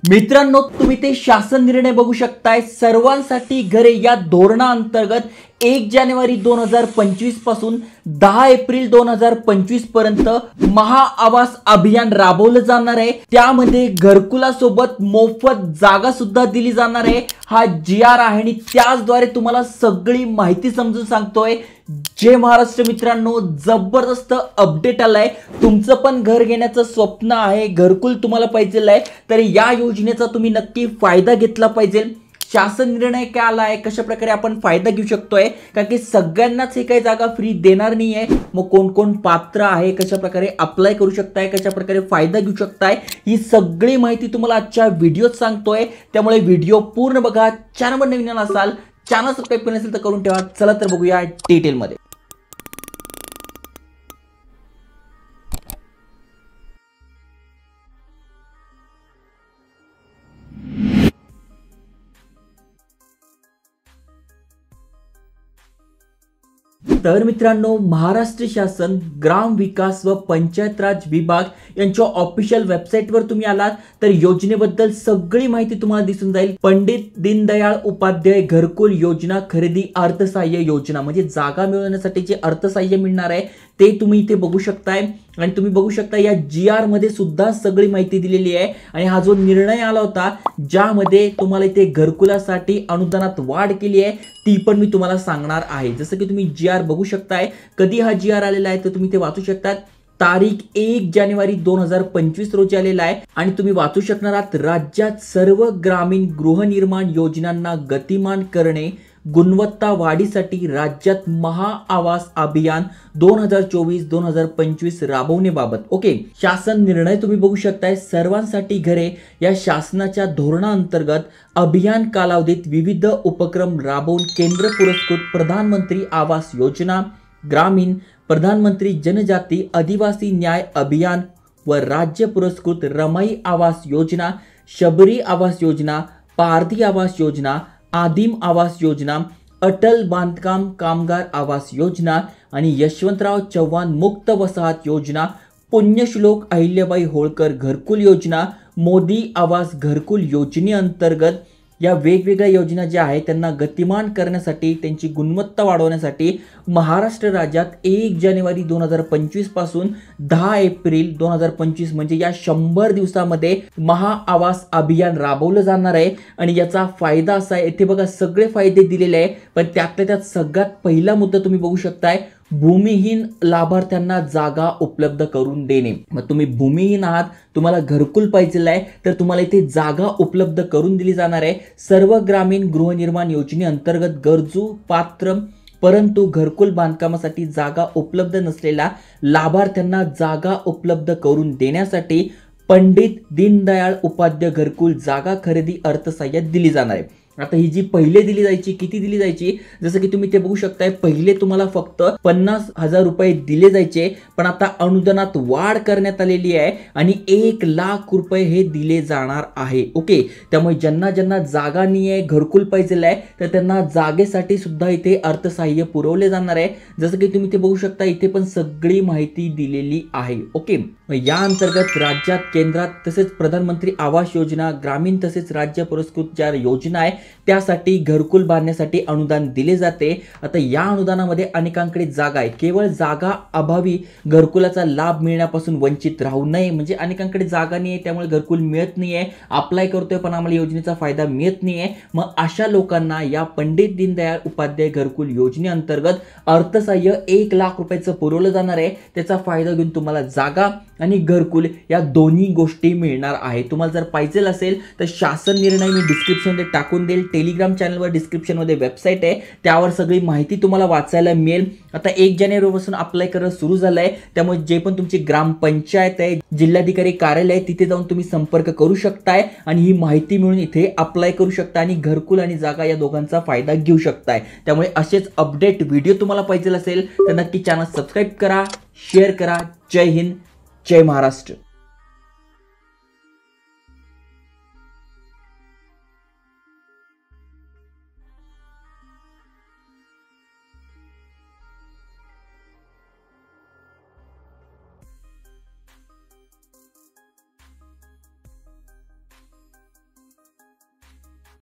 मित्रांनो, तुम्ही ते शासन निर्णय बघू शकताय। सर्वांसाठी घरे या धोरणाअंतर्गत 1 जानेवारी 2025 पासून 10 एप्रिल 2025 पर्यंत महाआवास अभियान राबवलं जाणार आहे। त्यामध्ये घरकुलासोबत मोफत जागा सुद्धा दिली जाणार आहे। हा GR आहे आणि त्याचद्वारे तुम्हाला सगळी माहिती समजून सांगतोय। जय महाराष्ट्र मित्रांनो, जबरदस्त अपडेट आलाय। तुमचं पण घर घेण्याचं स्वप्न आहे, घरकुल तुम्हाला पाहिजे आहे, तर या योजनेचा तुम्ही नक्की फायदा घेतला पाहिजे। शासन निर्णय काय आलाय, कशा प्रकारे आपण फायदा घेऊ शकतोय, कारण की सगळ्यांनाच हे काही जागा फ्री देणार नाहीये। मग कोण कोण पात्र आहे, कशा प्रकारे अप्लाय करू शकताय, कशा प्रकारे फायदा घेऊ शकताय, ही सगळी माहिती तुम्हाला आजच्या व्हिडिओत सांगतोय। त्यामुळे व्हिडिओ पूर्ण बघा। चॅनलवर नवीन असाल, चॅनल सबस्क्राइब केलं नसेल तर करून ठेवा। चला तर बघूया डिटेल मध्ये। तर मित्रांनो, महाराष्ट्र शासन ग्राम विकास व पंचायत राज विभाग यांच्या ऑफिशियल वेबसाईटवर तुम्ही आलात तर योजनेबद्दल सगळी माहिती तुम्हाला दिसून जाईल। पंडित दीनदयाळ उपाध्याय घरकुल योजना खरेदी अर्थसहाय्य योजना, म्हणजे जागा मिळवण्यासाठी जे अर्थसहाय्य मिळणार आहे ते तुम्ही इथे बघू शकताय। आणि तुम्ही बघू शकता या GR मध्ये सुद्धा सगळी माहिती दिलेली आहे। आणि हा जो निर्णय आला होता ज्यामध्ये तुम्हाला इथे घरकुलासाठी अनुदानात वाढ केली आहे ती पण मी तुम्हाला सांगणार आहे। जसं की तुम्ही GR बघू शकताय, कधी हा GR आलेला आहे तर तुम्ही ते वाचू शकतात। तारीख 1 जानेवारी 2025 रोजी आलेला आहे। आणि तुम्ही वाचू शकणार आहात, राज्यात सर्व ग्रामीण गृहनिर्माण योजनांना गतिमान करणे, गुणवत्ता वाढीसाठी राज्यात महाआवास अभियान 2024-2025 राबवण्याबाबत। ओके, शासन निर्णय तुम्ही बघू शकताय। सर्वांसाठी घरे या शासनाच्या धोरणाअंतर्गत अभियान कालावधीत विविध उपक्रम राबवून केंद्र पुरस्कृत प्रधानमंत्री आवास योजना, ग्रामीण प्रधानमंत्री जनजाती आदिवासी न्याय अभियान व राज्य पुरस्कृत रमाई आवास योजना, शबरी आवास योजना, पारधी आवास योजना, आदिम आवास योजना, अटल बांधकाम कामगार आवास योजना आणि यशवंतराव चव्हाण मुक्त वसाहत योजना, पुण्यश्लोक अहिल्याबाई होळकर घरकुल योजना, मोदी आवास घरकुल योजनेअंतर्गत या वेगवेगळ्या योजना ज्या आहेत त्यांना गतिमान करण्यासाठी, त्यांची गुणवत्ता वाढवण्यासाठी महाराष्ट्र राज्यात 1 जानेवारी 2025 पासून 10 एप्रिल 2025 म्हणजे या 100 दिवसामध्ये महाआवास अभियान राबवलं जाणार आहे। आणि याचा फायदा असा आहे, इथे बघा सगळे फायदे दिलेले आहे, पण त्यातल्या त्यात सगळ्यात पहिला मुद्दा तुम्ही बघू शकताय, भूमिहीन लाभार्थ्यांना जागा उपलब्ध करून देणे। मग तुम्ही भूमिहीन आहात, तुम्हाला घरकुल पाहिजे आहे तर तुम्हाला इथे जागा उपलब्ध करून दिली जाणार आहे। सर्व ग्रामीण गृहनिर्माण योजनेअंतर्गत गरजू पात्र परंतु घरकुल बांधकामासाठी जागा उपलब्ध नसलेल्या लाभार्थ्यांना जागा उपलब्ध करून देण्यासाठी पंडित दीनदयाळ उपाध्याय घरकुल जागा खरेदी अर्थसहाय्य दिली जाणार आहे। आता ही जी पहिले दिली जायची, किती दिली जायची, जसं की तुम्ही ते बघू शकताय, पहिले तुम्हाला फक्त 50,000 रुपये दिले जायचे, पण आता अनुदानात वाढ करण्यात आलेली आहे आणि 1 लाख रुपये हे दिले जाणार आहे। ओके, त्यामुळे ज्यांना ज्यांना जागा नाही आहे, घरकुल पाहिजे आहे, तर त्यांना जागेसाठी सुद्धा इथे अर्थसहाय्य पुरवले जाणार आहे। जसं की तुम्ही ते बघू शकता, इथे पण सगळी माहिती दिलेली आहे। ओके, या अंतर्गत राज्यात, केंद्रात तसेच प्रधानमंत्री आवास योजना, ग्रामीण तसेच राज्य पुरस्कृत ज्या योजना आहे त्यासाठी घरकुल बांधण्यासाठी अनुदान दिले जाते। आता या अनुदानामध्ये अनेकांकडे जागा आहे, केवळ जागा अभावी घरकुलाचा लाभ मिळण्यापासून वंचित राहू नये, म्हणजे अनेकांकडे जागा नाही आहे त्यामुळे घरकुल मिळत नाहीये, अप्लाय करतोय पण आम्हाला योजनेचा फायदा मिळत नाहीये। मग अशा लोकांना या पंडित दीनदयाळ उपाध्याय घरकुल योजनेअंतर्गत अर्थसहाय्य 1 लाख रुपयाचं पुरवलं जाणार आहे। त्याचा फायदा घेऊन तुम्हाला जागा आणि घरकुल या दोन्ही गोष्टी मिळणार आहे। तुम्हाला जर पाहिजे असेल तर शासन निर्णय मी डिस्क्रिप्शन मध्ये टाकून देईल। टेलिग्राम चॅनलवर डिस्क्रिप्शन मध्ये वेबसाईट आहे, त्यावर सगळी माहिती तुम्हाला वाचायला मिळेल। आता 1 जानेवारी पासून अप्लाय करणं सुरू झालंय, त्यामुळे जे पण तुमची ग्रामपंचायत आहे, जिल्हाधिकारी कार्यालय आहे, तिथे जाऊन तुम्ही संपर्क करू शकताय आणि ही माहिती मिळून इथे अप्लाय करू शकता आणि घरकुल आणि जागा या दोघांचा फायदा घेऊ शकताय। त्यामुळे असेच अपडेट व्हिडिओ तुम्हाला पाहिजे असेल तर नक्की चॅनल सबस्क्राइब करा, शेअर करा। जय हिंद, जय महाराष्ट्र।